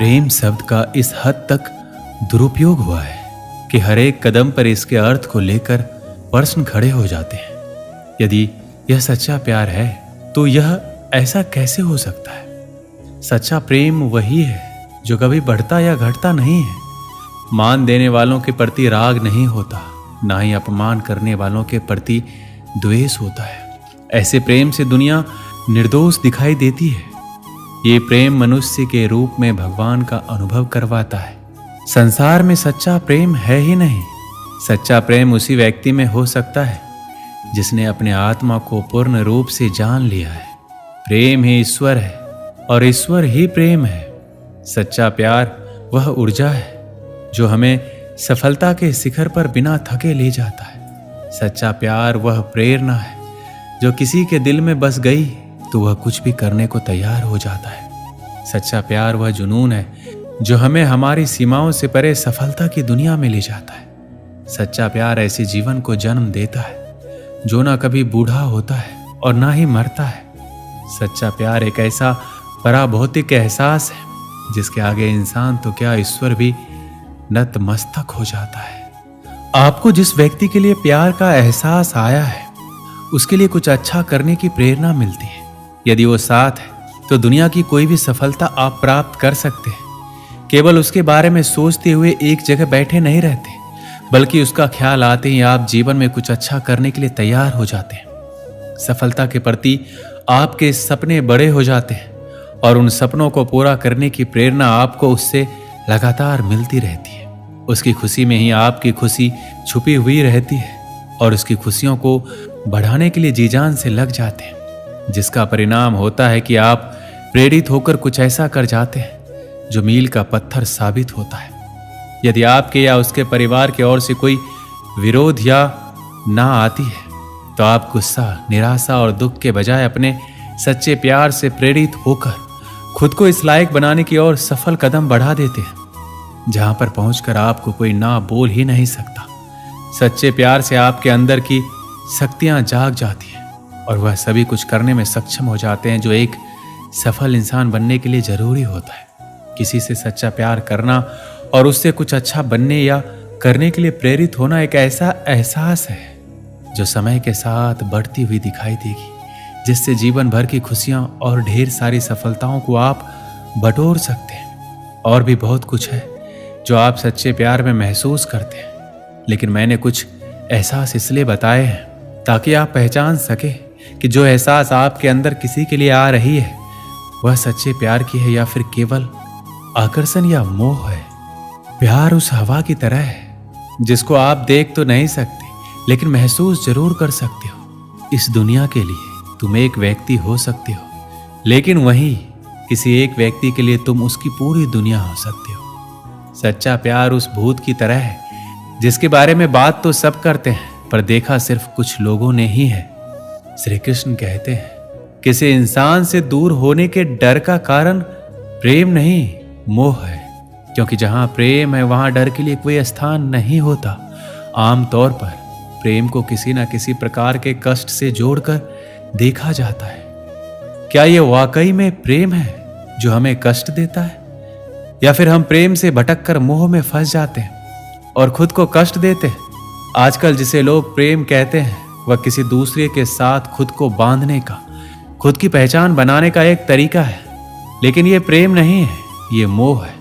प्रेम शब्द का इस हद तक दुरुपयोग हुआ है कि हर एक कदम पर इसके अर्थ को लेकर प्रश्न खड़े हो जाते हैं। यदि यह सच्चा प्यार है तो यह ऐसा कैसे हो सकता है? सच्चा प्रेम वही है जो कभी बढ़ता या घटता नहीं है। मान देने वालों के प्रति राग नहीं होता, ना ही अपमान करने वालों के प्रति द्वेष होता है। ऐसे प्रेम से दुनिया निर्दोष दिखाई देती है। ये प्रेम मनुष्य के रूप में भगवान का अनुभव करवाता है। संसार में सच्चा प्रेम है ही नहीं। सच्चा प्रेम उसी व्यक्ति में हो सकता है जिसने अपने आत्मा को पूर्ण रूप से जान लिया है। प्रेम ही ईश्वर है और ईश्वर ही प्रेम है। सच्चा प्यार वह ऊर्जा है जो हमें सफलता के शिखर पर बिना थके ले जाता है। सच्चा प्यार वह प्रेरणा है जो किसी के दिल में बस गई तो वह कुछ भी करने को तैयार हो जाता है। सच्चा प्यार वह जुनून है जो हमें हमारी सीमाओं से परे सफलता की दुनिया में ले जाता है। सच्चा प्यार ऐसे जीवन को जन्म देता है जो ना कभी बूढ़ा होता है और ना ही मरता है। सच्चा प्यार एक ऐसा पराभौतिक एहसास है जिसके आगे इंसान तो क्या ईश्वर भी नतमस्तक हो जाता है। आपको जिस व्यक्ति के लिए प्यार का एहसास आया है उसके लिए कुछ अच्छा करने की प्रेरणा मिलती है। यदि वो साथ है तो दुनिया की कोई भी सफलता आप प्राप्त कर सकते हैं। केवल उसके बारे में सोचते हुए एक जगह बैठे नहीं रहते, बल्कि उसका ख्याल आते ही आप जीवन में कुछ अच्छा करने के लिए तैयार हो जाते हैं। सफलता के प्रति आपके सपने बड़े हो जाते हैं और उन सपनों को पूरा करने की प्रेरणा आपको उससे लगातार मिलती रहती है। उसकी खुशी में ही आपकी खुशी छुपी हुई रहती है और उसकी खुशियों को बढ़ाने के लिए जी जान से लग जाते हैं, जिसका परिणाम होता है कि आप प्रेरित होकर कुछ ऐसा कर जाते हैं जो मील का पत्थर साबित होता है। यदि आपके या उसके परिवार की ओर से कोई विरोध या ना आती है तो आप गुस्सा, निराशा और दुख के बजाय अपने सच्चे प्यार से प्रेरित होकर खुद को इस लायक बनाने की ओर सफल कदम बढ़ा देते हैं जहां पर पहुंचकर आपको कोई ना बोल ही नहीं सकता। सच्चे प्यार से आपके अंदर की शक्तियां जाग जाती हैं और वह सभी कुछ करने में सक्षम हो जाते हैं जो एक सफल इंसान बनने के लिए जरूरी होता है। किसी से सच्चा प्यार करना और उससे कुछ अच्छा बनने या करने के लिए प्रेरित होना एक ऐसा एहसास है जो समय के साथ बढ़ती हुई दिखाई देगी, जिससे जीवन भर की खुशियां और ढेर सारी सफलताओं को आप बटोर सकते हैं। और भी बहुत कुछ है जो आप सच्चे प्यार में महसूस करते हैं, लेकिन मैंने कुछ एहसास इसलिए बताए हैं ताकि आप पहचान सके कि जो एहसास आपके अंदर किसी के लिए आ रही है वह सच्चे प्यार की है या फिर केवल आकर्षण या मोह है। प्यार उस हवा की तरह है जिसको आप देख तो नहीं सकते लेकिन महसूस जरूर कर सकते हो। इस दुनिया के लिए तुम एक व्यक्ति हो सकते हो, लेकिन वहीं किसी एक व्यक्ति के लिए तुम उसकी पूरी दुनिया हो सकते हो। सच्चा प्यार उस भूत की तरह है जिसके बारे में बात तो सब करते हैं पर देखा सिर्फ कुछ लोगों ने ही है। श्री कृष्ण कहते हैं किसी इंसान से दूर होने के डर का कारण प्रेम नहीं मोह है, क्योंकि जहां प्रेम है वहां डर के लिए कोई स्थान नहीं होता। आमतौर पर प्रेम को किसी न किसी प्रकार के कष्ट से जोड़कर देखा जाता है। क्या यह वाकई में प्रेम है जो हमें कष्ट देता है, या फिर हम प्रेम से भटककर मोह में फंस जाते हैं और खुद को कष्ट देते हैं? आजकल जिसे लोग प्रेम कहते हैं वह किसी दूसरे के साथ खुद को बांधने का, खुद की पहचान बनाने का एक तरीका है, लेकिन यह प्रेम नहीं है, ये मोह है।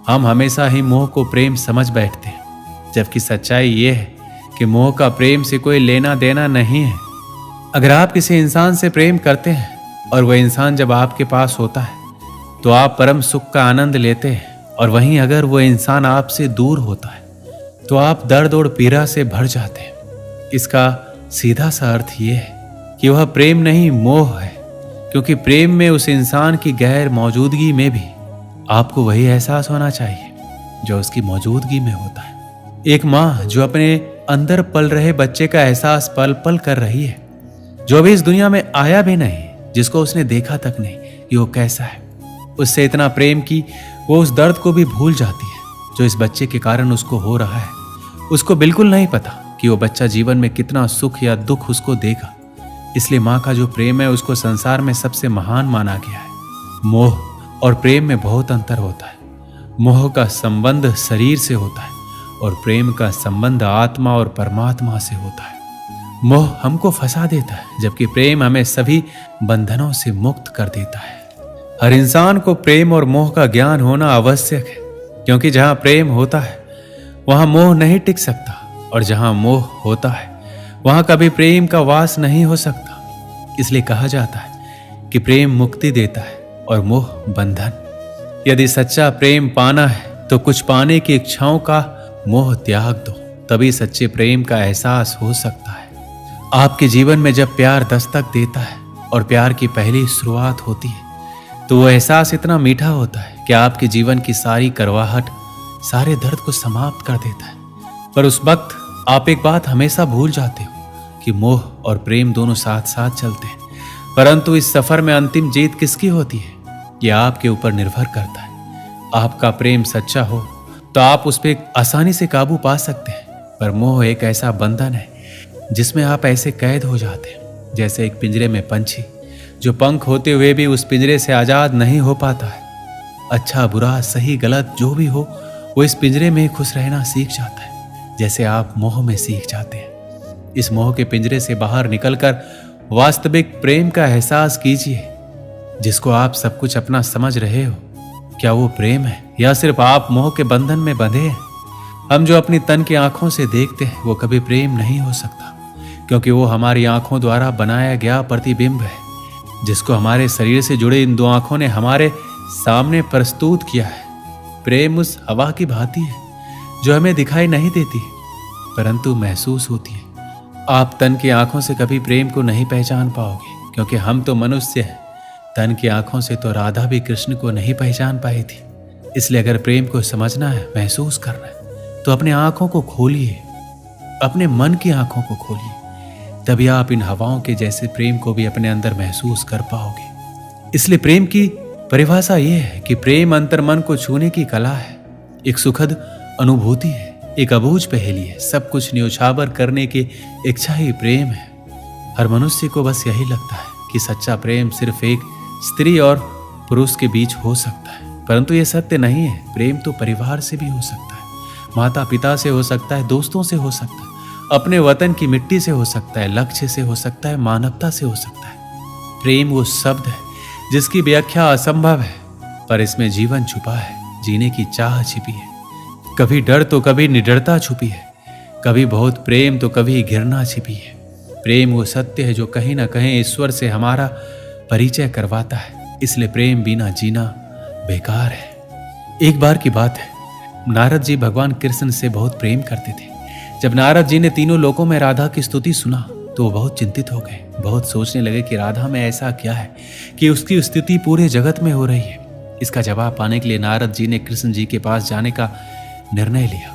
हम हमेशा ही मोह को प्रेम समझ बैठते हैं, जबकि सच्चाई यह है कि मोह का प्रेम से कोई लेना देना नहीं है। अगर आप किसी इंसान से प्रेम करते हैं और वह इंसान जब आपके पास होता है तो आप परम सुख का आनंद लेते हैं, और वहीं अगर वह इंसान आपसे दूर होता है तो आप दर्द और पीड़ा से भर जाते हैं। इसका सीधा सा अर्थ यह है कि वह प्रेम नहीं मोह है, क्योंकि प्रेम में उस इंसान की गैर मौजूदगी में भी आपको वही एहसास होना चाहिए जो उसकी मौजूदगी में होता है। एक माँ जो अपने अंदर पल रहे बच्चे का एहसास पल पल कर रही है, जो अभी इस दुनिया में आया भी नहीं, जिसको उसने देखा तक नहीं कि वो कैसा है, उससे इतना प्रेम कि वो उस दर्द को भी भूल जाती है जो इस बच्चे के कारण उसको हो रहा है। उसको बिल्कुल नहीं पता कि वो बच्चा जीवन में कितना सुख या दुख उसको देगा। इसलिए माँ का जो प्रेम है उसको संसार में सबसे महान माना गया है। मोह और प्रेम में बहुत अंतर होता है। मोह का संबंध शरीर से होता है और प्रेम का संबंध आत्मा और परमात्मा से होता है। मोह हमको फंसा देता है, जबकि प्रेम हमें सभी बंधनों से मुक्त कर देता है। हर इंसान को प्रेम और मोह का ज्ञान होना आवश्यक है, क्योंकि जहां प्रेम होता है वहां मोह नहीं टिक सकता, और जहां मोह होता है वहां कभी प्रेम का वास नहीं हो सकता। इसलिए कहा जाता है कि प्रेम मुक्ति देता है और मोह बंधन। यदि सच्चा प्रेम पाना है तो कुछ पाने की इच्छाओं का मोह त्याग दो, तभी सच्चे प्रेम का एहसास हो सकता है। आपके जीवन में जब प्यार दस्तक देता है और प्यार की पहली शुरुआत होती है तो वो एहसास इतना मीठा होता है कि आपके जीवन की सारी करवाहट, सारे दर्द को समाप्त कर देता है। पर उस वक्त आप एक बात हमेशा भूल जाते हो कि मोह और प्रेम दोनों साथ साथ चलते हैं, परंतु इस सफर में अंतिम जीत किसकी होती है यह आपके ऊपर निर्भर करता है। आपका प्रेम सच्चा हो तो आप उस पर आसानी से काबू पा सकते हैं, पर मोह एक ऐसा बंधन है जिसमें आप ऐसे कैद हो जाते हैं जैसे एक पिंजरे में पंछी जो पंख होते हुए भी उस पिंजरे से आजाद नहीं हो पाता है। अच्छा बुरा सही गलत जो भी हो वो इस पिंजरे में खुश रहना सीख जाता है, जैसे आप मोह में सीख जाते हैं। इस मोह के पिंजरे से बाहर निकलकर वास्तविक प्रेम का एहसास कीजिए, जिसको आप सब कुछ अपना समझ रहे हो। क्या वो प्रेम है या सिर्फ आप मोह के बंधन में बंधे हैं? हम जो अपनी तन की आंखों से देखते हैं वो कभी प्रेम नहीं हो सकता, क्योंकि वो हमारी आंखों द्वारा बनाया गया प्रतिबिंब है, जिसको हमारे शरीर से जुड़े इन दो आंखों ने हमारे सामने प्रस्तुत किया है। प्रेम उस हवा की भांति है जो हमें दिखाई नहीं देती परंतु महसूस होती है। आप तन की आंखों से कभी प्रेम को नहीं पहचान पाओगे, क्योंकि हम तो मनुष्य हैं। तन की आंखों से तो राधा भी कृष्ण को नहीं पहचान पाई थी। इसलिए अगर प्रेम को समझना है, महसूस करना है, तो अपने आंखों को खोलिए, अपने मन की आंखों को खोलिए, तभी आप इन हवाओं के जैसे प्रेम को भी अपने अंदर महसूस कर पाओगे। इसलिए प्रेम की परिभाषा यह है कि प्रेम अंतर मन को छूने की कला है, एक सुखद अनुभूति है, एक अबूझ पहेली है, सब कुछ न्योछावर करने की इच्छा ही प्रेम है। हर मनुष्य को बस यही लगता है कि सच्चा प्रेम सिर्फ एक स्त्री और पुरुष के बीच हो सकता है, परंतु यह सत्य नहीं है। प्रेम तो परिवार से भी हो सकता है, माता पिता से हो सकता है, दोस्तों से हो सकता है, अपने वतन की मिट्टी से हो सकता है, लक्ष्य से हो सकता है, मानवता से हो सकता है। प्रेम वो शब्द है जिसकी व्याख्या असंभव है, पर इसमें जीवन छुपा है, जीने की चाह छिपी है। कभी डर तो कभी निडरता छुपी है, कभी बहुत प्रेम तो कभी घृणा छिपी है। प्रेम वो सत्य है जो कहीं ना कहीं ईश्वर से हमारा परिचय करवाता है। इसलिए प्रेम बिना जीना बेकार है। एक बार की बात है, नारद जी भगवान कृष्ण से बहुत प्रेम करते थे। जब नारद जी ने तीनों लोकों में राधा की स्तुति सुना तो वो बहुत चिंतित हो गए, बहुत सोचने लगे कि राधा में ऐसा क्या है कि उसकी स्तुति पूरे जगत में हो रही है। इसका जवाब पाने के लिए नारद जी ने कृष्ण जी के पास जाने का निर्णय लिया।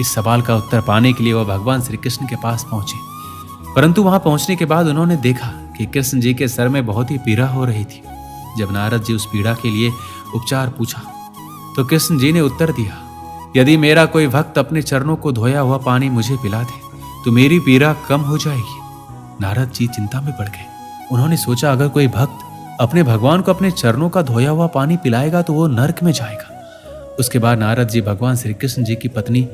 इस सवाल का उत्तर पाने के लिए वह भगवान श्री कृष्ण के पास पहुंचे, परंतु वहां पहुंचने के बाद उन्होंने देखा कि कृष्ण जी के सर में बहुत ही पीड़ा हो रही थी। जब नारद जी उस पीड़ा के लिए उपचार पूछा तो कृष्ण जी ने उत्तर दिया, यदि मेरा कोई भक्त अपने चरणों को धोया हुआ पानी मुझे पिला दे तो मेरी पीड़ा कम हो जाएगी। नारद जी चिंता में पड़ गए। उन्होंने सोचा, अगर कोई भक्त अपने भगवान को अपने चरणों का धोया हुआ पानी पिलाएगा तो वो नरक में जाएगा। उसके बाद नारद जी भगवान श्री कृष्ण जी की पत्नी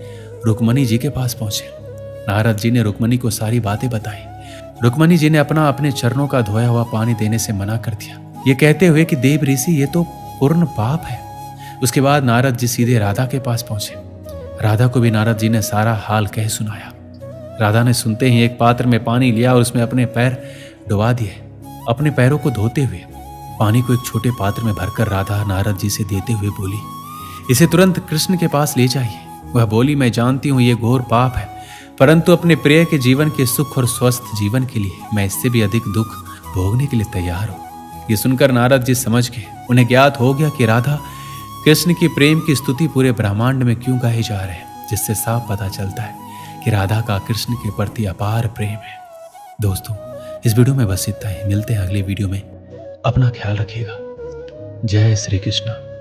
रुक्मणी जी के पास पहुंचे। नारद जी ने रुक्मणी को सारी बातें बताई। रुक्मणी जी ने अपने चरणों का धोया हुआ पानी देने से मना कर दिया, ये कहते हुए कि देव ऋषि ये तो पूर्ण पाप है। उसके बाद नारद जी सीधे राधा के पास पहुंचे। राधा को भी नारद जी ने सारा हाल कह सुनाया। राधा ने सुनते ही एक पात्र में पानी लिया और उसमें अपने पैर डुबा दिए। अपने पैरों को धोते हुए पानी को एक छोटे पात्र में भरकर राधा नारद जी से देते हुए बोली, इसे तुरंत कृष्ण के पास ले जाइए। वह बोली, मैं जानती हूं ये घोर पाप है, परंतु अपने प्रिय के जीवन के सुख और स्वस्थ जीवन के लिए मैं इससे भी अधिक दुख भोगने के लिए तैयार हूं। ये सुनकर नारद जी समझ गए। उन्हें ज्ञात हो गया कि राधा कृष्ण की प्रेम की स्तुति पूरे ब्रह्मांड में क्यों गाए जा रहे हैं, जिससे साफ पता चलता है कि राधा का कृष्ण के प्रति अपार प्रेम है। दोस्तों, इस वीडियो में बस इतना ही। मिलते हैं अगले वीडियो में। अपना ख्याल रखिएगा। जय श्री कृष्ण।